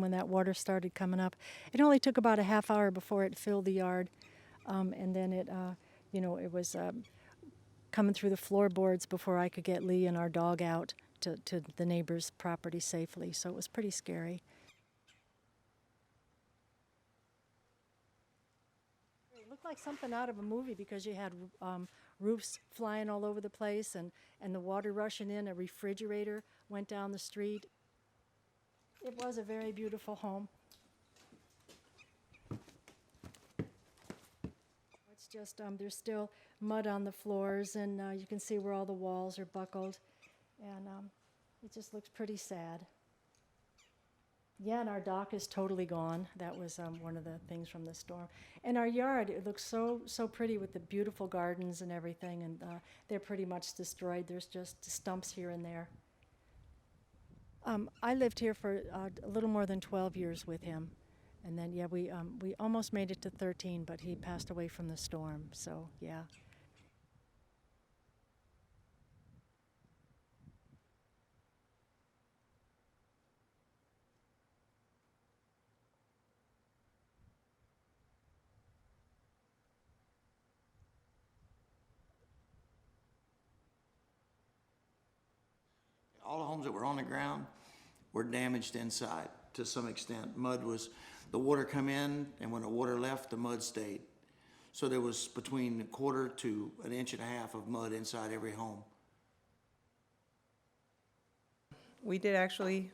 when that water started coming up. It only took about a half hour before it filled the yard, and then it, it was coming through the floorboards before I could get Lee and our dog out to the neighbor's property safely. So it was pretty scary. It looked like something out of a movie because you had roofs flying all over the place and the water rushing in. A refrigerator went down the street. It was a very beautiful home. It's just, there's still mud on the floors, and you can see where all the walls are buckled, and it just looks pretty sad. Yeah, and our dock is totally gone. That was one of the things from the storm. And our yard, it looks so pretty with the beautiful gardens and everything, and they're pretty much destroyed. There's just stumps here and there. I lived here for a little more than 12 years with him. And then, yeah, we almost made it to 13, but he passed away from the storm, so, yeah. All the homes that were on the ground were damaged inside to some extent. The water come in, and when the water left, the mud stayed. So there was between a quarter to an inch and a half of mud inside every home. We did actually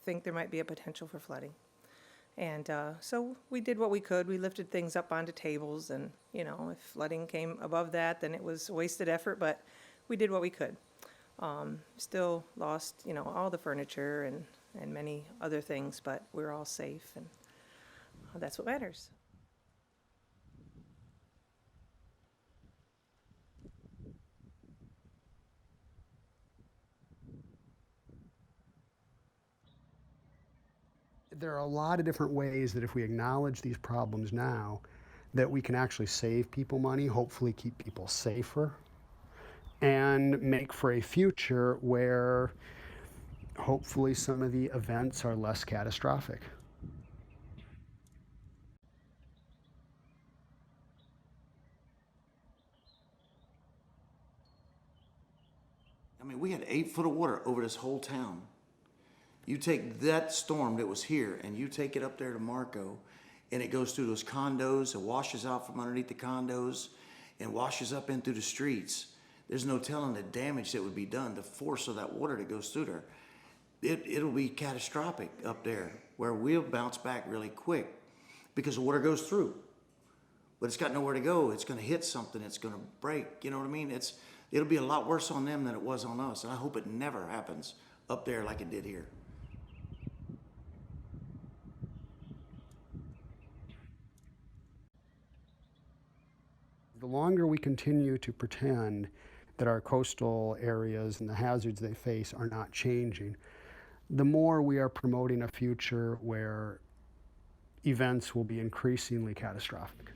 think there might be a potential for flooding. And so we did what we could. We lifted things up onto tables, and, if flooding came above that, then it was wasted effort, but we did what we could. Still lost, all the furniture and many other things, but we're all safe, and that's what matters. There are a lot of different ways that if we acknowledge these problems now, that we can actually save people money, hopefully keep people safer, and make for a future where hopefully some of the events are less catastrophic. I mean, we had 8 foot of water over this whole town. You take that storm that was here and you take it up there to Marco, and it goes through those condos, it washes out from underneath the condos and washes up in through the streets. There's no telling the damage that would be done, the force of that water that goes through there. It'll be catastrophic up there, where we'll bounce back really quick because the water goes through. But it's got nowhere to go. It's going to hit something. It's going to break. You know what I mean? It'll be a lot worse on them than it was on us. And I hope it never happens up there like it did here. The longer we continue to pretend that our coastal areas and the hazards they face are not changing, the more we are promoting a future where events will be increasingly catastrophic.